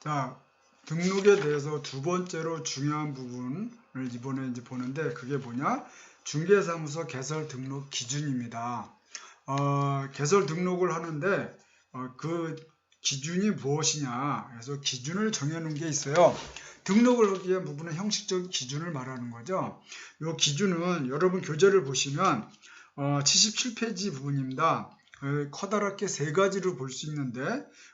자, 등록에 대해서 두 번째로 중요한 부분을 이번에 이제 보는데 그게 뭐냐? 중개사무소 개설 등록 기준입니다. 개설 등록을 하는데 그 기준이 무엇이냐? 그래서 기준을 정해놓은 게 있어요. 등록을 하기 위한 부분은 형식적 기준을 말하는 거죠. 이 기준은 여러분 교재를 보시면 77페이지 부분입니다. 커다랗게 세 가지로 볼 수 있는데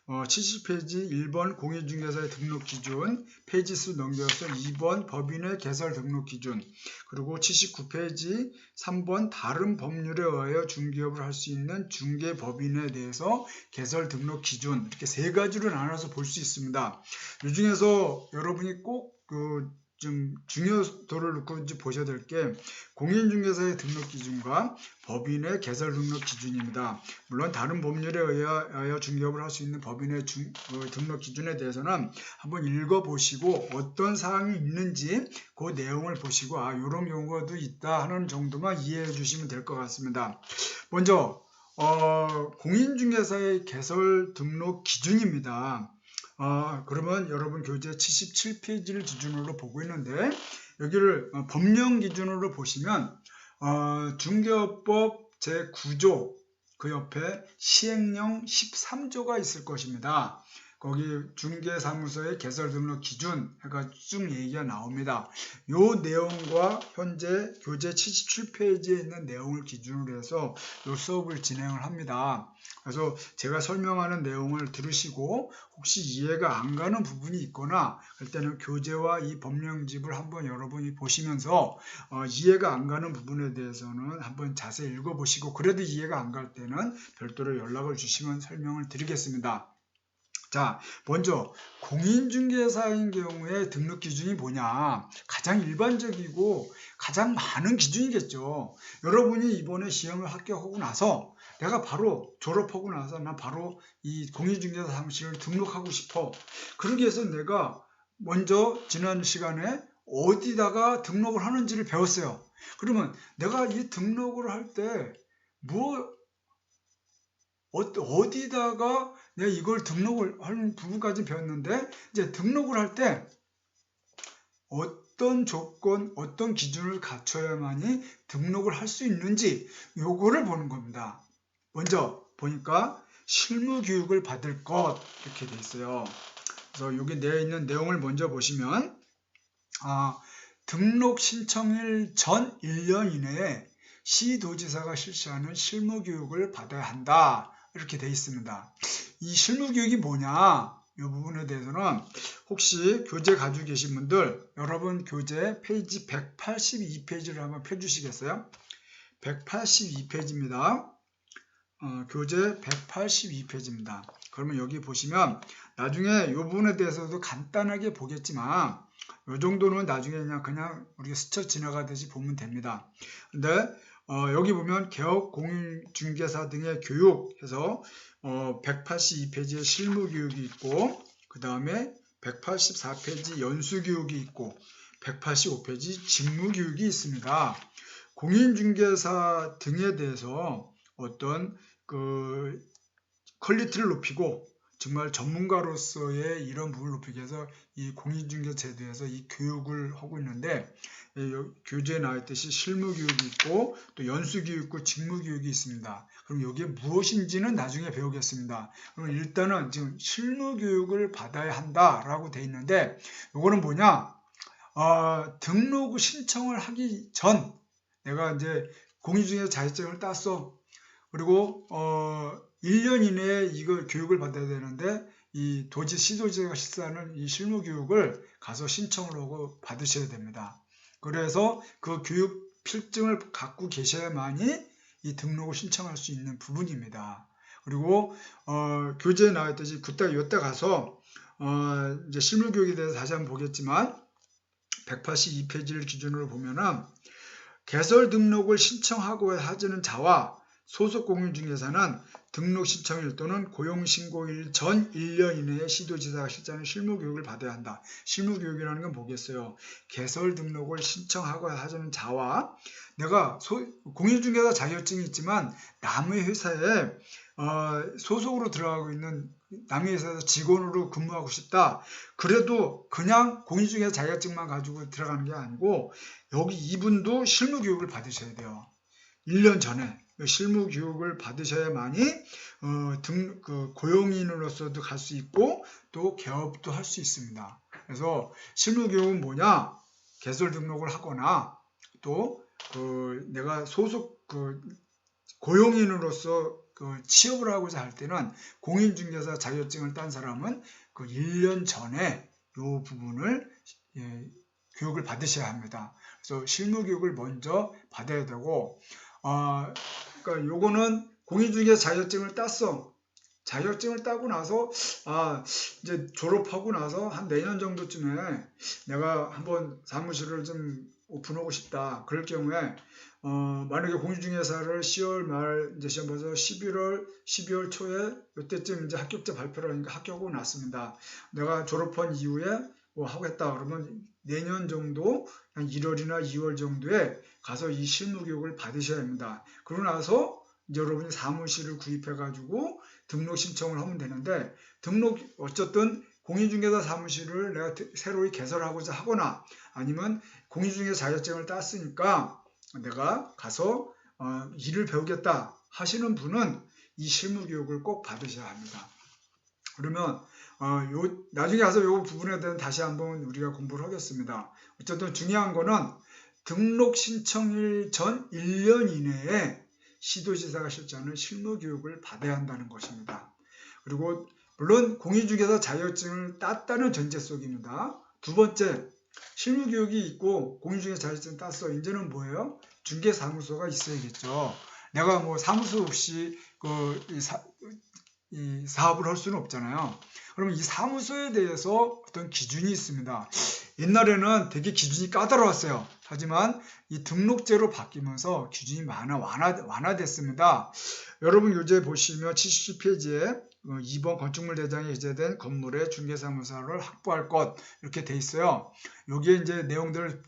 70페이지 1번 공인중개사의 등록 기준 페이지 수 넘겨서 2번 법인의 개설 등록 기준, 그리고 79페이지 3번 다른 법률에 의하여 중개업을 할 수 있는 중개법인에 대해서 개설 등록 기준, 이렇게 세 가지로 나눠서 볼 수 있습니다. 이 중에서 여러분이 꼭 좀 중요도를 놓고 보셔야 될 게 공인중개사의 등록 기준과 법인의 개설 등록 기준입니다. 물론 다른 법률에 의하여 중개업을 할 수 있는 법인의 등록 기준에 대해서는 한번 읽어보시고 어떤 사항이 있는지 그 내용을 보시고 이런 경우도 있다 하는 정도만 이해해 주시면 될 것 같습니다. 먼저 공인중개사의 개설 등록 기준입니다. 그러면 여러분 교재 77페이지를 기준으로 보고 있는데 여기를 법령 기준으로 보시면 중개업법 제9조 그 옆에 시행령 13조가 있을 것입니다. 거기 중개사무소의 개설 등록 기준 해가 쭉 얘기가 나옵니다. 이 내용과 현재 교재 77페이지에 있는 내용을 기준으로 해서 이 수업을 진행을 합니다. 그래서 제가 설명하는 내용을 들으시고 혹시 이해가 안 가는 부분이 있거나 할 때는 교재와 이 법령집을 한번 여러분이 보시면서 이해가 안 가는 부분에 대해서는 한번 자세히 읽어보시고 그래도 이해가 안 갈 때는 별도로 연락을 주시면 설명을 드리겠습니다. 자, 먼저 공인중개사인 경우에 등록 기준이 뭐냐? 가장 일반적이고 가장 많은 기준이겠죠. 여러분이 이번에 시험을 합격하고 나서 내가 바로 졸업하고 나서 나 바로 이 공인중개사 사무실을 등록하고 싶어. 그러기 위해서 내가 먼저 지난 시간에 어디다가 등록을 하는지를 배웠어요. 그러면 내가 이 등록을 할 때 어디다가 내가 이걸 등록을 하는 부분까지 배웠는데 이제 등록을 할 때 어떤 조건, 어떤 기준을 갖춰야만이 등록을 할 수 있는지 요거를 보는 겁니다. 먼저 보니까 실무 교육을 받을 것 이렇게 돼 있어요. 그래서 여기 되어 있는 내용을 먼저 보시면 등록 신청일 전 1년 이내에 시도지사가 실시하는 실무 교육을 받아야 한다. 이렇게 되어 있습니다. 이 실무 교육이 뭐냐? 이 부분에 대해서는 혹시 교재 가지고 계신 분들 여러분 교재 페이지 182페이지를 한번 펴주시겠어요? 182페이지입니다. 교재 182페이지입니다. 그러면 여기 보시면 나중에 이 부분에 대해서도 간단하게 보겠지만 이 정도는 나중에 그냥 우리가 스쳐 지나가듯이 보면 됩니다. 근데 여기 보면 개업 공인중개사 등의 교육 해서 182페이지에 실무교육이 있고 그 다음에 184페이지 연수교육이 있고 185페이지 직무교육이 있습니다. 공인중개사 등에 대해서 어떤 퀄리티를 높이고 정말 전문가로서의 이런 부분을 높이기 위해서 이 공인중개사 제도에서 이 교육을 하고 있는데 교재에 나와 있듯이 실무교육이 있고 또 연수교육 있고 직무교육이 있습니다. 그럼 여기에 무엇인지는 나중에 배우겠습니다. 그럼 일단은 지금 실무교육을 받아야 한다라고 돼 있는데 이거는 뭐냐? 등록 신청을 하기 전 내가 이제 공인중개사 자격증을 땄어. 그리고 1년 이내에 이거 교육을 받아야 되는데 이 시도지사가 실시하는 이 실무 교육을 가서 신청을 하고 받으셔야 됩니다. 그래서 그 교육 필증을 갖고 계셔야만이 이 등록을 신청할 수 있는 부분입니다. 그리고 교재에 나와 있듯이 이때 가서 이제 실무 교육에 대해서 다시 한번 보겠지만 182페이지를 기준으로 보면은 개설 등록을 신청하고 하자는 자와 소속 공인중개사는 등록 신청일 또는 고용신고일 전 1년 이내에 시도지사가 실시하는 실무교육을 받아야 한다. 실무교육이라는 건 뭐겠어요? 개설 등록을 신청하고 하자는 자와 내가 공인중개사 자격증이 있지만 남의 회사에 소속으로 들어가고 있는 남의 회사에서 직원으로 근무하고 싶다. 그래도 그냥 공인중개사 자격증만 가지고 들어가는 게 아니고 여기 이분도 실무 교육을 받으셔야 돼요. 1년 전에 실무 교육을 받으셔야만이 고용인으로서도 갈 수 있고 또 개업도 할 수 있습니다. 그래서 실무 교육은 뭐냐? 개설 등록을 하거나 또 내가 소속 고용인으로서 취업을 하고자 할 때는 공인중개사 자격증을 딴 사람은 1년 전에 이 부분을 교육을 받으셔야 합니다. 그래서 실무 교육을 먼저 받아야 되고 그러니까 요거는 공인중개사 자격증을 땄어. 자격증을 따고 나서 이제 졸업하고 나서 한 내년 정도쯤에 내가 한번 사무실을 좀 오픈하고 싶다. 그럴 경우에 만약에 공인중개사를 10월 말 이제 시험 봐서 12월 초에 이때쯤 이제 합격자 발표를 하니까 합격하고 났습니다. 내가 졸업한 이후에 뭐 하겠다 그러면 내년 정도 한 1월이나 2월 정도에 가서 이 실무 교육을 받으셔야 합니다. 그러고 나서 이제 여러분이 사무실을 구입해 가지고 등록 신청을 하면 되는데 어쨌든 공인중개사 사무실을 내가 새로 개설하고자 하거나 아니면 공인중개사 자격증을 땄으니까 내가 가서 일을 배우겠다 하시는 분은 이 실무 교육을 꼭 받으셔야 합니다. 그러면 나중에 가서 이 부분에 대한 다시 한번 우리가 공부를 하겠습니다. 어쨌든 중요한 거는 등록 신청일 전 1년 이내에 시도지사가 실시하는 실무 교육을 받아야 한다는 것입니다. 그리고 물론 공인중개사 자격증을 땄다는 전제 속입니다. 두 번째, 실무 교육이 있고 공인중개사 자격증 땄어. 이제는 뭐예요? 중개사무소가 있어야겠죠. 내가 뭐 사무소 없이 이 사업을 할 수는 없잖아요. 그러면 이 사무소에 대해서 어떤 기준이 있습니다. 옛날에는 되게 기준이 까다로웠어요. 하지만 이 등록제로 바뀌면서 기준이 완화됐습니다. 여러분 요새 보시면 77페이지에 2번 건축물 대장에 기재된 건물의 중개사무소를 확보할 것 이렇게 돼 있어요. 여기에 이제 내용들을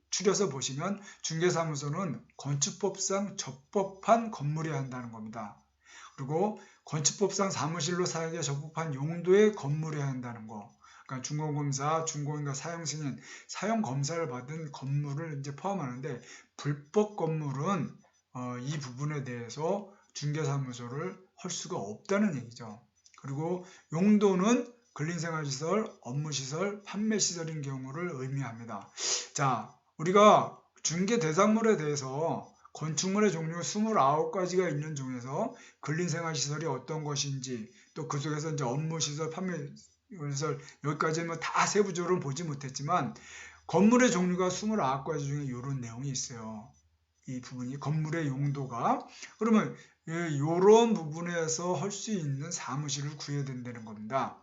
추려서 보시면 중개사무소는 건축법상 적법한 건물이어야 한다는 겁니다. 그리고 건축법상 사무실로 사용에 적법한 용도의 건물이어야 한다는 거. 그러니까 준공검사, 준공인과 사용승인, 사용검사를 받은 건물을 이제 포함하는데 불법 건물은 이 부분에 대해서 중개사무소를 할 수가 없다는 얘기죠. 그리고 용도는 근린생활시설, 업무시설, 판매시설인 경우를 의미합니다. 자, 우리가 중개 대상물에 대해서 건축물의 종류가 29가지가 있는 중에서 근린생활시설이 어떤 것인지 또 그 속에서 이제 업무시설, 판매시설 여기까지는 다 세부적으로 보지 못했지만 건물의 종류가 29가지 중에 이런 내용이 있어요. 이 부분이 건물의 용도가 그러면 이런 부분에서 할 수 있는 사무실을 구해야 된다는 겁니다.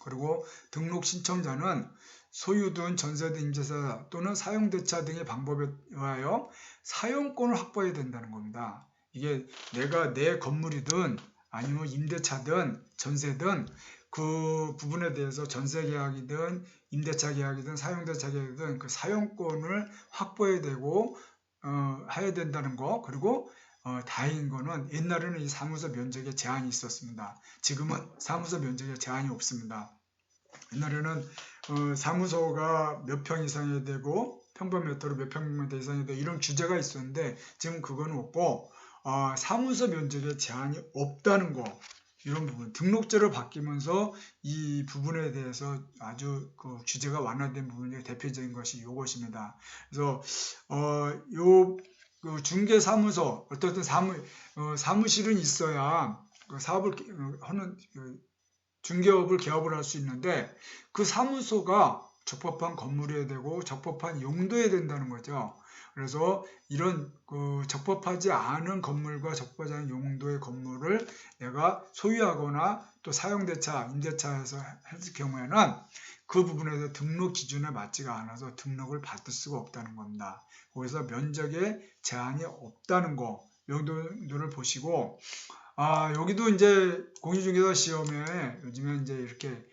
그리고 등록 신청자는 소유든 전세든 임대차 또는 사용대차 등의 방법에 의하여 사용권을 확보해야 된다는 겁니다. 이게 내가 내 건물이든 아니면 임대차든 전세든 그 부분에 대해서 전세계약이든 임대차 계약이든 사용대차 계약이든 그 사용권을 확보해야 되고 해야 된다는 거. 그리고 다행인 거는 옛날에는 이 사무소 면적에 제한이 있었습니다. 지금은 사무소 면적에 제한이 없습니다. 옛날에는 사무소가 몇 평 이상이 되고 평방미터로 몇 평미터 이상이 되고 이런 규제가 있었는데 지금 그건 없고 사무소 면적에 제한이 없다는 거. 이런 부분 등록제로 바뀌면서 이 부분에 대해서 아주 규제가 완화된 부분이 대표적인 것이 이것입니다. 그래서 요 중개사무소 어떻든 사무실은 있어야 사업을 하는 중개업을 개업을 할 수 있는데 그 사무소가 적법한 건물이어야 되고 적법한 용도여야 된다는 거죠. 그래서 이런 적법하지 않은 건물과 적법하지 않은 용도의 건물을 내가 소유하거나 또 사용대차, 임대차에서 했을 경우에는 그 부분에 대해서 등록 기준에 맞지가 않아서 등록을 받을 수가 없다는 겁니다. 거기서 면적에 제한이 없다는 거, 용도를 보시고 여기도 이제 공인중개사 시험에 요즘에 이제 이렇게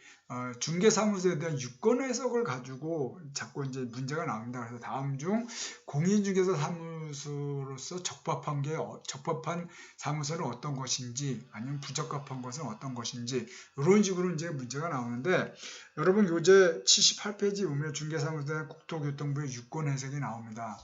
중개사무소에 대한 유권 해석을 가지고 자꾸 이제 문제가 나옵니다. 그래서 다음 중 공인중개사 사무소로서 적법한 사무소는 어떤 것인지 아니면 부적합한 것은 어떤 것인지 이런 식으로 이제 문제가 나오는데 여러분 교재 78페이지 보면 중개사무소에 대한 국토교통부의 유권 해석이 나옵니다.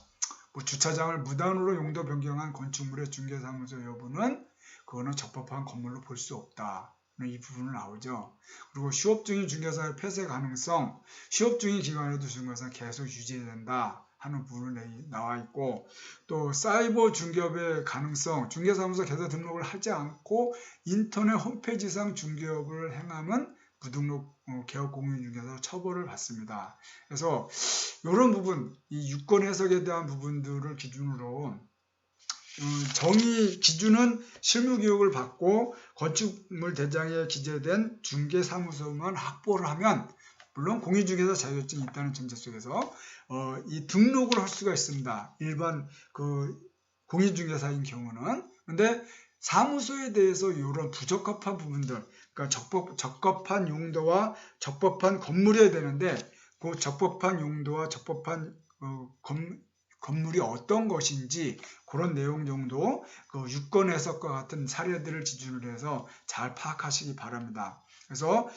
뭐 주차장을 무단으로 용도 변경한 건축물의 중개사무소 여부는 그거는 적법한 건물로 볼 수 없다. 이 부분은 나오죠. 그리고 휴업 중인 중개사의 폐쇄 가능성, 휴업 중인 기간에도 중개사는 계속 유지된다 하는 부분이 나와 있고, 또 사이버 중개업의 가능성, 중개사무소 개설 등록을 하지 않고 인터넷 홈페이지상 중개업을 행하면 무등록 개업 공인중개사 처벌을 받습니다. 그래서 이런 부분, 이 유권 해석에 대한 부분들을 기준으로 정의 기준은 실무교육을 받고 건축물 대장에 기재된 중개사무소만 확보를 하면 물론 공인중개사 자격증이 있다는 전제 속에서 이 등록을 할 수가 있습니다. 일반 그 공인중개사인 경우는. 근데 사무소에 대해서 이런 부적합한 부분들, 그러니까 적법한 용도와 적법한 건물이어야 되는데 그 적법한 용도와 적법한 건물이 어떤 것인지 그런 내용 정도 그 유권 해석과 같은 사례들을 기준으로 해서 잘 파악하시기 바랍니다. 그래서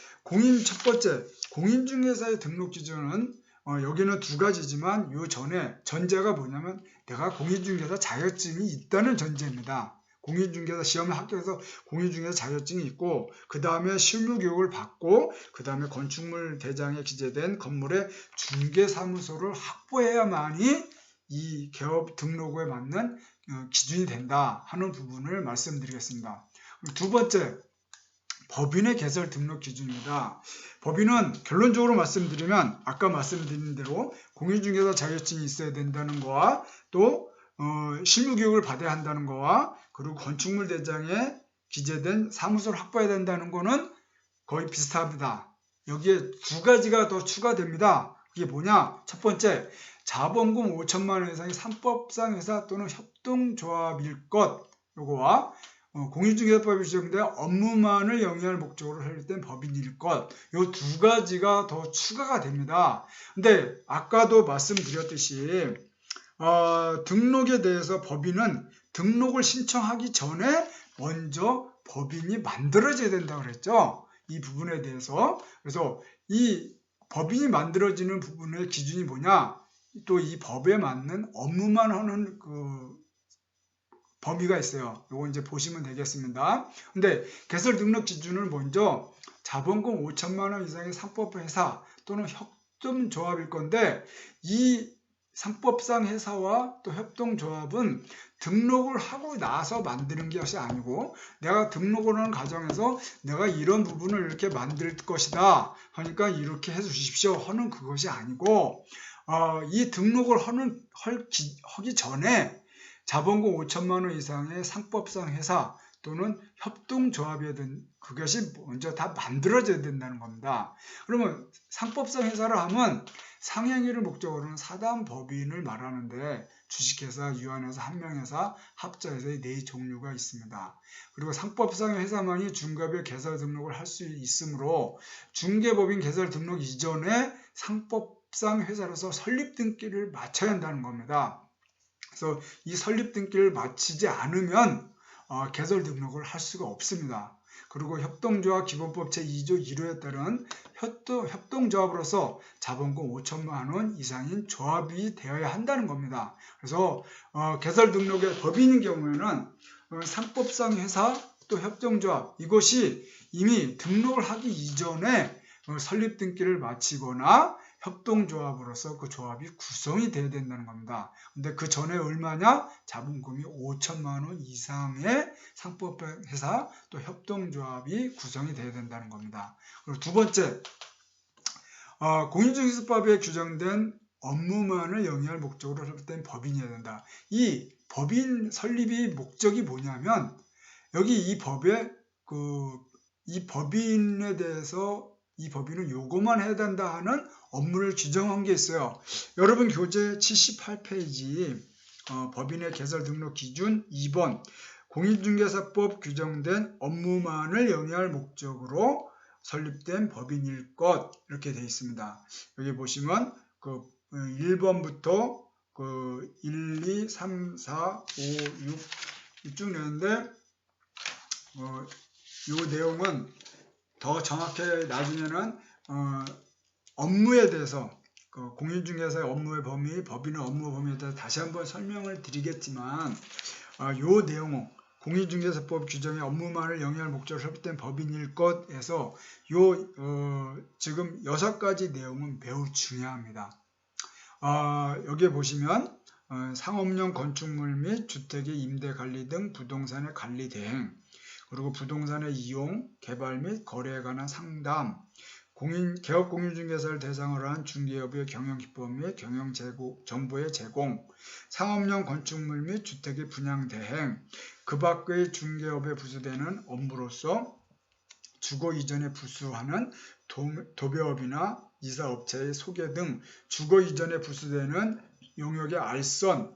첫 번째 공인중개사의 등록 기준은 여기는 두 가지지만 요 전에 전제가 뭐냐면 내가 공인중개사 자격증이 있다는 전제입니다. 공인중개사 시험에 합격해서 공인중개사 자격증이 있고 그 다음에 실무교육을 받고 그 다음에 건축물 대장에 기재된 건물의 중개사무소를 확보해야만이 이 개업 등록에 맞는 기준이 된다 하는 부분을 말씀드리겠습니다. 두 번째, 법인의 개설 등록 기준입니다. 법인은 결론적으로 말씀드리면 아까 말씀드린 대로 공인중개사 자격증이 있어야 된다는 거와 또 실무교육을 받아야 한다는 거와 그리고 건축물 대장에 기재된 사무소를 확보해야 된다는 거는 거의 비슷합니다. 여기에 두 가지가 더 추가됩니다. 이게 뭐냐? 첫 번째, 자본금 5천만 원 이상의 상법상 회사 또는 협동조합일 것, 요거와 공인중개사법에 규정된 업무만을 영위할 목적으로 설립된 법인일 것, 요 두 가지가 더 추가가 됩니다. 근데 아까도 말씀드렸듯이 등록에 대해서 법인은 등록을 신청하기 전에 먼저 법인이 만들어져야 된다고 그랬죠. 이 부분에 대해서. 그래서 이 법인이 만들어지는 부분의 기준이 뭐냐? 또 이 법에 맞는 업무만 하는 그 범위가 있어요. 요거 이제 보시면 되겠습니다. 근데 개설 등록 기준을 먼저 자본금 5천만 원 이상의 상법 회사 또는 협동조합일 건데 이 상법상 회사와 또 협동조합은 등록을 하고 나서 만드는 것이 아니고 내가 등록을 하는 과정에서 내가 이런 부분을 이렇게 만들 것이다 하니까 이렇게 해 주십시오 하는 그것이 아니고 이 등록을 하기 전에 자본금 5천만 원 이상의 상법상 회사 또는 협동조합이든 그것이 먼저 다 만들어져야 된다는 겁니다. 그러면 상법상 회사를 하면 상행위를 목적으로는 사단법인을 말하는데 주식회사, 유한회사, 한명회사, 합자회사 의 네 종류가 있습니다. 그리고 상법상 회사만이 중개업의 개설 등록을 할 수 있으므로 중개법인 개설 등록 이전에 상법상 회사로서 설립 등기를 마쳐야 한다는 겁니다. 그래서 이 설립 등기를 마치지 않으면 개설 등록을 할 수가 없습니다. 그리고 협동조합 기본법 제2조 1호에 따른 협동조합으로서 자본금 5천만 원 이상인 조합이 되어야 한다는 겁니다. 그래서 개설 등록의 법인인 경우에는 상법상 회사 또 협동조합 이것이 이미 등록을 하기 이전에 설립 등기를 마치거나 협동조합으로서 그 조합이 구성이 돼야 된다는 겁니다. 근데 그 전에 얼마냐? 자본금이 5천만 원 이상의 상법회사 또 협동조합이 구성이 돼야 된다는 겁니다. 그리고 두 번째, 공인중개사법에 규정된 업무만을 영위할 목적으로 설립된 법인이어야 된다. 이 법인 설립이 목적이 뭐냐면 여기 이 법에 이 법인에 대해서 이 법인은 요거만 해야 된다 하는 업무를 규정한 게 있어요. 여러분 교재 78페이지 법인의 개설 등록 기준 2번 공인중개사법 규정된 업무만을 영위할 목적으로 설립된 법인일 것 이렇게 되어 있습니다. 여기 보시면 그 1번부터 그 1, 2, 3, 4, 5, 6 쭉 내는데 이 내용은 더 정확하게 나중에는 업무에 대해서 그 공인중개사의 업무의 범위, 법인의 업무 범위에 대해서 다시 한번 설명을 드리겠지만 이 내용은 공인중개사법 규정의 업무만을 영위할 목적으로 설립된 법인일 것에서 지금 6가지 내용은 매우 중요합니다. 여기에 보시면 상업용 건축물 및 주택의 임대 관리 등 부동산의 관리 대행, 그리고 부동산의 이용, 개발 및 거래에 관한 상담, 개업 공인중개사를 대상으로 한 중개업의 경영 기법 및 경영 정보의 제공, 상업용 건축물 및 주택의 분양 대행, 그 밖의 중개업에 부수되는 업무로서 주거 이전에 부수하는 도배업이나 이사업체의 소개 등 주거 이전에 부수되는 용역의 알선,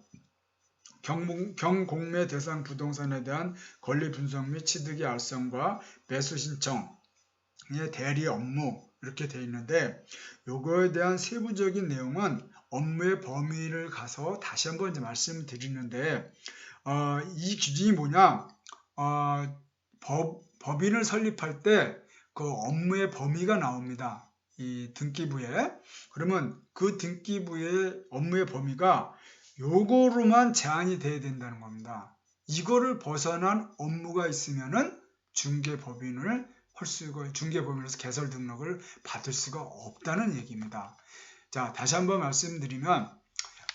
경공매 대상 부동산에 대한 권리 분석 및 취득의 알선과 매수 신청의 대리 업무 이렇게 되어 있는데, 요거에 대한 세부적인 내용은 업무의 범위를 가서 다시 한번 이제 말씀드리는데, 이 기준이 뭐냐, 법인을 설립할 때 그 업무의 범위가 나옵니다. 이 등기부에. 그러면 그 등기부의 업무의 범위가 요거로만 제한이 돼야 된다는 겁니다. 이거를 벗어난 업무가 있으면은 중개법인을 중개법인으로서 개설 등록을 받을 수가 없다는 얘기입니다. 자, 다시 한번 말씀드리면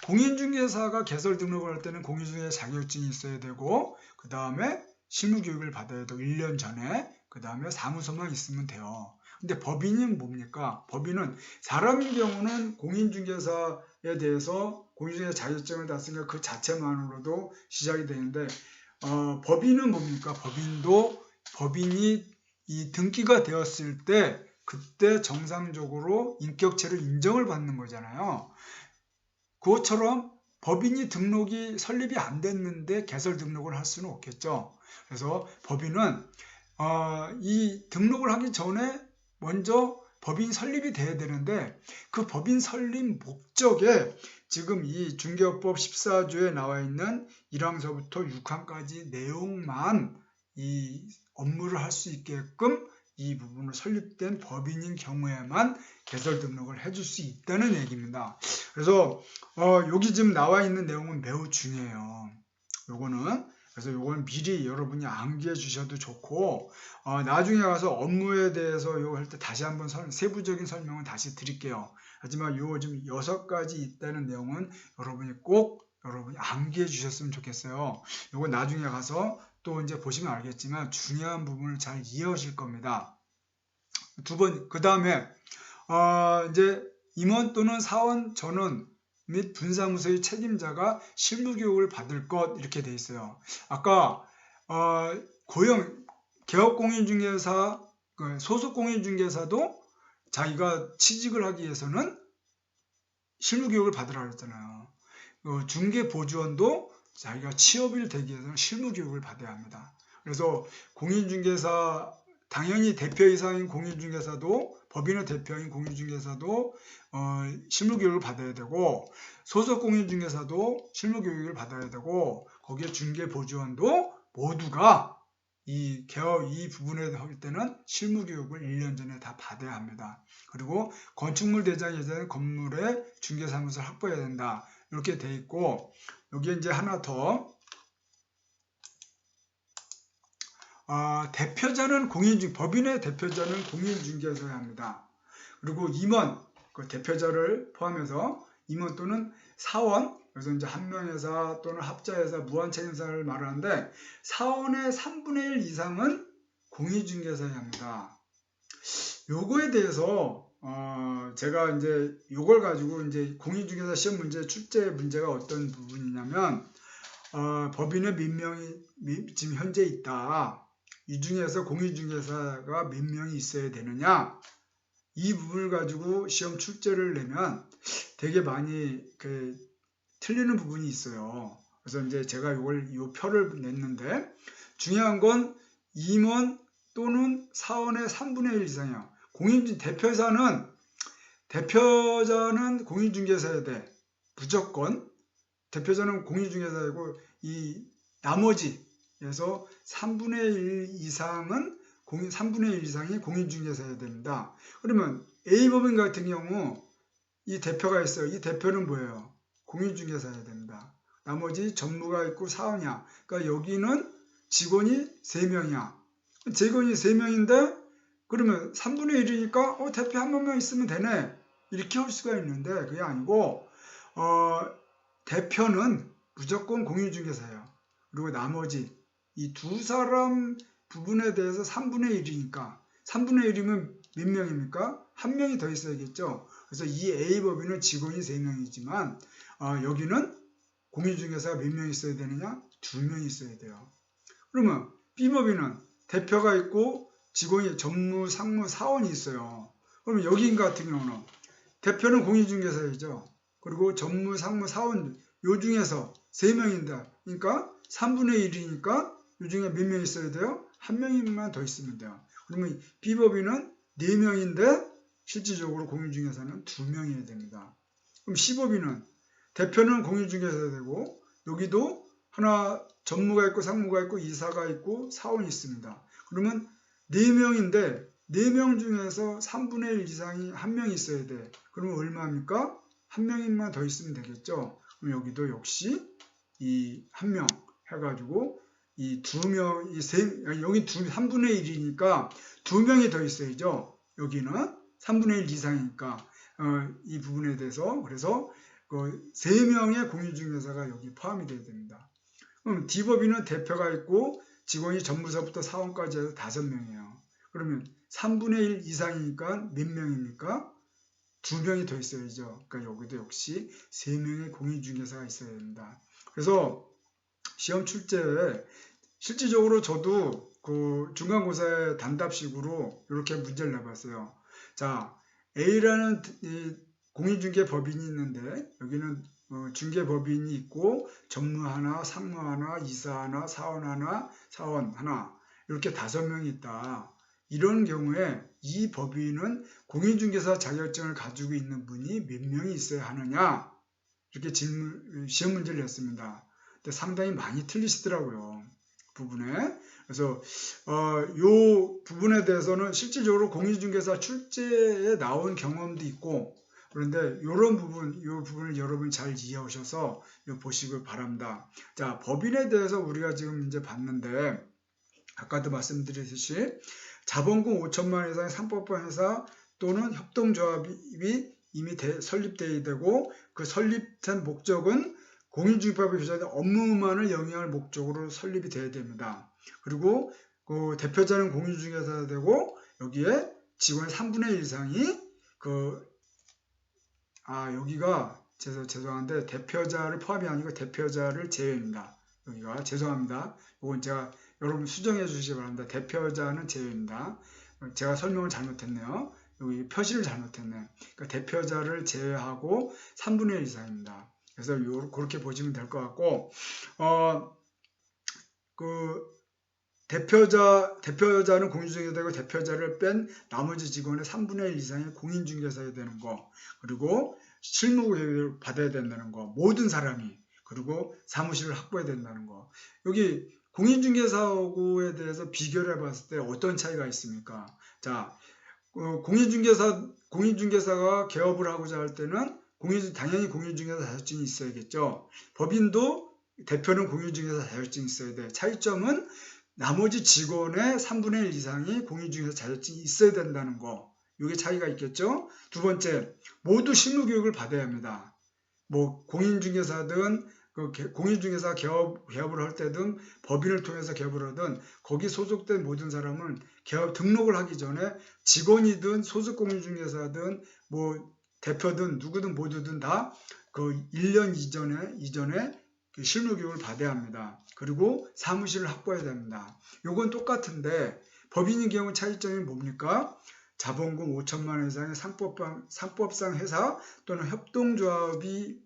공인중개사가 개설 등록을 할 때는 공인중개사 자격증이 있어야 되고, 그 다음에 실무교육을 받아야 되고 1년 전에, 그 다음에 사무소만 있으면 돼요. 근데 법인은 뭡니까? 법인은 사람의 경우는 공인중개사에 대해서 공인중개사 자격증을 땄으니까 그 자체만으로도 시작이 되는데, 법인은 뭡니까? 법인이 이 등기가 되었을 때 그때 정상적으로 인격체로 인정을 받는 거잖아요. 그것처럼 법인이 설립이 안 됐는데 개설 등록을 할 수는 없겠죠. 그래서 법인은 이 등록을 하기 전에 먼저 법인 설립이 돼야 되는데, 그 법인 설립 목적에 지금 이 중개업법 14조에 나와 있는 1항서부터 6항까지 내용만 이 업무를 할 수 있게끔 이 부분을 설립된 법인인 경우에만 개설 등록을 해줄 수 있다는 얘기입니다. 그래서 여기 지금 나와 있는 내용은 매우 중요해요. 그래서 요건 미리 여러분이 암기해 주셔도 좋고, 나중에 가서 업무에 대해서 요거 할 때 다시 한번 세부적인 설명을 다시 드릴게요. 하지만 요 지금 6가지 있다는 내용은 여러분이 암기해 주셨으면 좋겠어요. 요거 나중에 가서 또 이제 보시면 알겠지만 중요한 부분을 잘 이해하실 겁니다. 그 다음에 이제 임원 또는 사원 전원 및 분사무소의 책임자가 실무교육을 받을 것 이렇게 돼 있어요. 아까 개업공인중개사, 소속공인중개사도 자기가 취직을 하기 위해서는 실무교육을 받으라고 했잖아요. 중개보조원도 자기가 취업이 되기 위해서는 실무교육을 받아야 합니다. 그래서 공인중개사, 당연히 대표이사인 공인중개사도, 법인의 대표인 공인중개사도 실무교육을 받아야 되고, 소속공인중개사도 실무교육을 받아야 되고, 거기에 중개보조원도 모두가 이 부분에 할 때는 실무교육을 1년 전에 다 받아야 합니다. 그리고 건축물 대장 예전에 건물의 중개사무소를 확보해야 된다. 이렇게 돼 있고, 여기에 이제 하나 더, 법인의 대표자는 공인중개사여야 합니다. 그리고 임원, 그 대표자를 포함해서 임원 또는 사원, 그래서 이제 한명회사 또는 합자회사, 무한책임사를 말하는데, 사원의 3분의 1 이상은 공인중개사여야 합니다. 요거에 대해서 제가 이제 요걸 가지고 이제 공인중개사 시험 문제 출제 문제가 어떤 부분이냐면, 법인에 몇 명이 지금 현재 있다. 이 중에서 공인중개사가 몇 명이 있어야 되느냐, 이 부분을 가지고 시험 출제를 내면 되게 많이 틀리는 부분이 있어요. 그래서 이제 제가 요 표를 냈는데 중요한 건 임원 또는 사원의 3분의 1 이상이야. 대표자는 공인중개사여야 돼. 무조건. 대표자는 공인중개사이고 이 나머지에서 3분의 1 이상은 3분의 1 이상이 공인중개사여야 됩니다. 그러면 A법인 같은 경우 이 대표가 있어요. 이 대표는 뭐예요? 공인중개사여야 됩니다. 나머지 전무가 있고 사원이야. 그러니까 여기는 직원이 3명이야. 직원이 3명인데 그러면 3분의 1이니까 대표 한 명만 있으면 되네. 이렇게 할 수가 있는데 그게 아니고 대표는 무조건 공인중개사예요. 그리고 나머지 이 두 사람 부분에 대해서 3분의 1이니까 3분의 1이면 몇 명입니까? 한 명이 더 있어야겠죠. 그래서 이 A법인은 직원이 3명이지만 여기는 공인중개사가 몇 명 있어야 되느냐? 2명이 있어야 돼요. 그러면 B법인은 대표가 있고 직원이 전무, 상무, 사원이 있어요. 그러면 여기 같은 경우는 대표는 공인중개사이죠. 그리고 전무, 상무, 사원 요 중에서 3명인데 그러니까 3분의 1이니까 요 중에 몇 명 있어야 돼요? 한 명만 더 있으면 돼요. 그러면 B법인은 4명인데 실질적으로 공인중개사는 2명이어야 됩니다. 그럼 C법인은 대표는 공인중개사가 되고 여기도 하나 전무가 있고 상무가 있고 이사가 있고 사원이 있습니다. 그러면 4명인데 4명 중에서 3분의 1 이상이 한 명이 있어야 돼. 그러면 얼마입니까? 한 명만 더 있으면 되겠죠. 그럼 여기도 역시 이 한 명 해가지고 이 2명, 여기 3분의 1이니까 2명이 더 있어야죠. 여기는 3분의 1 이상이니까 이 부분에 대해서 그래서 3명의 공인중개사가 여기 포함이 되어야 됩니다. 그럼 D법인은 대표가 있고 직원이 전무서부터 사원까지 해서 5명이에요. 그러면 3분의 1 이상이니까 몇 명입니까? 2명이 더 있어야죠. 그러니까 여기도 역시 3명의 공인중개사가 있어야 됩니다. 그래서 시험 출제에 실질적으로 저도 그 중간고사의 단답식으로 이렇게 문제를 내봤어요. 자, A라는 공인중개법인이 있는데 여기는 중개법인이 있고 전무 하나, 상무 하나, 이사 하나, 사원 하나, 사원 하나 이렇게 5명이 있다. 이런 경우에 이 법인은 공인중개사 자격증을 가지고 있는 분이 몇 명이 있어야 하느냐 이렇게 시험 문제를 냈습니다. 근데 상당히 많이 틀리시더라고요. 부분에. 그래서 이 부분에 대해서는 실질적으로 공인중개사 출제에 나온 경험도 있고 그런데 이 부분을 여러분이 잘 이해하셔서 보시길 바랍니다. 자, 법인에 대해서 우리가 지금 이제 봤는데 아까도 말씀드렸듯이 자본금 5천만 원 이상의 상법화 회사 또는 협동조합이 이미 설립되어야 되고 그 설립된 목적은 공인중개법에 규정된 업무만을 영위할 목적으로 설립이 되어야 됩니다. 그리고 그 대표자는 공인중개사가 되고 여기에 직원 3분의 1 이상이 여기가 죄송한데 대표자를 포함이 아니고 대표자를 제외입니다. 여기가 죄송합니다. 이건 제가 여러분 수정해 주시기 바랍니다. 대표자는 제외입니다. 제가 설명을 잘못했네요. 여기 표시를 잘못했네요. 그러니까 대표자를 제외하고 3분의 1 이상입니다. 그래서 그렇게 보시면 될 것 같고 대표자는 공인중개사가 되고 대표자를 뺀 나머지 직원의 3분의 1 이상이 공인중개사가 되는 거 그리고 실무계획을 받아야 된다는 거 모든 사람이 그리고 사무실을 확보해야 된다는 거 여기 공인중개사하고에 대해서 비교를 해봤을 때 어떤 차이가 있습니까? 자, 공인중개사가 개업을 하고자 할 때는 당연히 공인중개사 자격증이 있어야겠죠. 법인도 대표는 공인중개사 자격증이 있어야 돼. 차이점은 나머지 직원의 3분의 1 이상이 공인중개사 자격증이 있어야 된다는 거. 이게 차이가 있겠죠. 두 번째, 모두 실무교육을 받아야 합니다. 뭐 공인중개사든 공인중개사 개업을 할 때든 법인을 통해서 개업을 하든 거기 소속된 모든 사람은 개업 등록을 하기 전에 직원이든 소속 공인중개사든 뭐 대표든 누구든 모두든 다 그 1년 이전에 그 실무교육을 받아야 합니다. 그리고 사무실을 확보해야 됩니다. 요건 똑같은데 법인의 경우 차이점이 뭡니까? 자본금 5천만 원 이상의 상법상 회사 또는 협동조합이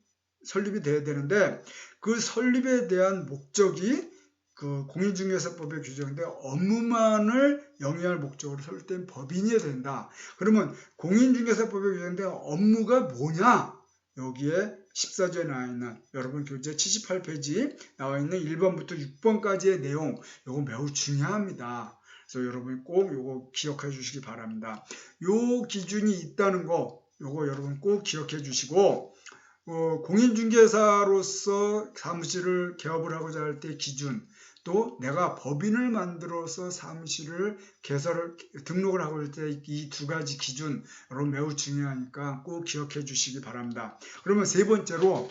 설립이 돼야 되는데 그 설립에 대한 목적이 그 공인중개사법에 규정된 업무만을 영위할 목적으로 설립된 법인이어야 된다. 그러면 공인중개사법에 규정된 업무가 뭐냐? 여기에 14조에 나와 있는 여러분 교재 78페이지 나와 있는 1번부터 6번까지의 내용, 이거 매우 중요합니다. 그래서 여러분이 꼭 이거 기억해 주시기 바랍니다. 요 기준이 있다는 거, 요거 여러분 꼭 기억해 주시고, 공인중개사로서 사무실을 개업을 하고자 할 때 기준, 또 내가 법인을 만들어서 사무실을 등록을 하고 할 때 이 두 가지 기준, 여러분 매우 중요하니까 꼭 기억해 주시기 바랍니다. 그러면 세 번째로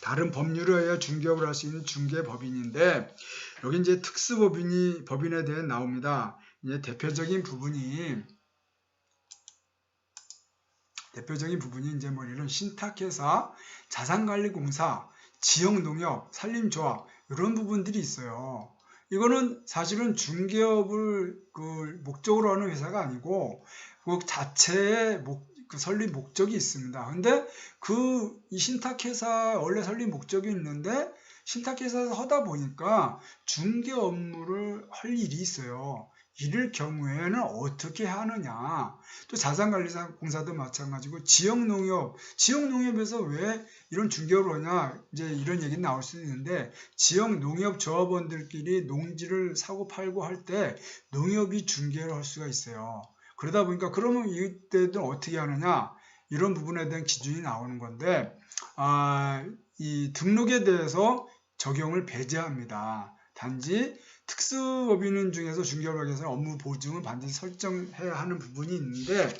다른 법률에 의해 중개업을 할 수 있는 중개법인인데, 여기 이제 법인에 대해 나옵니다. 이제 대표적인 부분이 이제 뭐 이런 신탁회사, 자산관리공사, 지역농협, 산림조합 이런 부분들이 있어요. 이거는 사실은 중개업을 목적으로 하는 회사가 아니고 그 자체의 설립 목적이 있습니다. 근데 이 신탁회사 원래 설립 목적이 있는데 신탁회사에서 하다 보니까 중개 업무를 할 일이 있어요. 이럴 경우에는 어떻게 하느냐. 또 자산관리공사도 마찬가지고 지역농협에서 왜 이런 중개업을 하냐. 이제 이런 얘기 나올 수도 있는데 지역농협 조합원들끼리 농지를 사고 팔고 할 때 농협이 중개를 할 수가 있어요. 그러다 보니까 그러면 이때는 어떻게 하느냐. 이런 부분에 대한 기준이 나오는 건데 이 등록에 대해서 적용을 배제합니다. 단지 특수법인 중에서 중개업을 하기 위해서 업무 보증은 반드시 설정해야 하는 부분이 있는데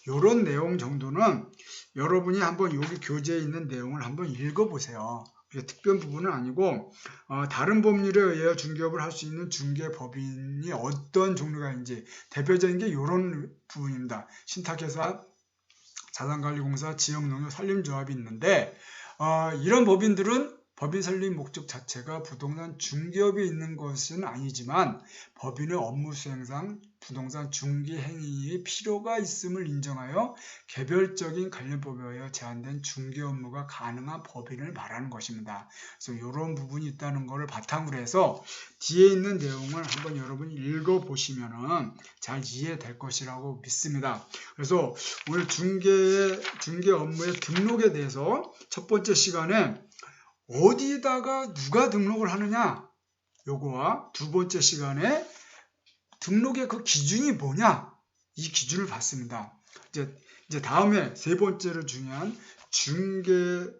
이런 내용 정도는 여러분이 한번 여기 교재에 있는 내용을 한번 읽어보세요. 특별 부분은 아니고 다른 법률에 의해 중개업을 할 수 있는 중개법인이 어떤 종류가 있는지 대표적인 게 이런 부분입니다. 신탁회사, 자산관리공사, 지역농협, 산림조합이 있는데 이런 법인들은 법인 설립 목적 자체가 부동산 중개업에 있는 것은 아니지만 법인의 업무 수행상 부동산 중개 행위의 필요가 있음을 인정하여 개별적인 관련법에 의해 제한된 중개 업무가 가능한 법인을 말하는 것입니다. 그래서 이런 부분이 있다는 것을 바탕으로 해서 뒤에 있는 내용을 한번 여러분이 읽어보시면 잘 이해될 것이라고 믿습니다. 그래서 오늘 중개 업무의 등록에 대해서 첫 번째 시간에 어디다가 누가 등록을 하느냐, 요거와 두 번째 시간에 등록의 그 기준이 뭐냐, 이 기준을 봤습니다. 이제 다음에 세 번째로 중요한 중개업에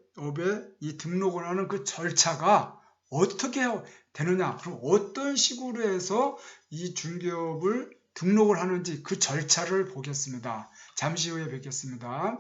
이 등록을 하는 그 절차가 어떻게 되느냐, 그럼 어떤 식으로 해서 이 중개업을 등록을 하는지 그 절차를 보겠습니다. 잠시 후에 뵙겠습니다.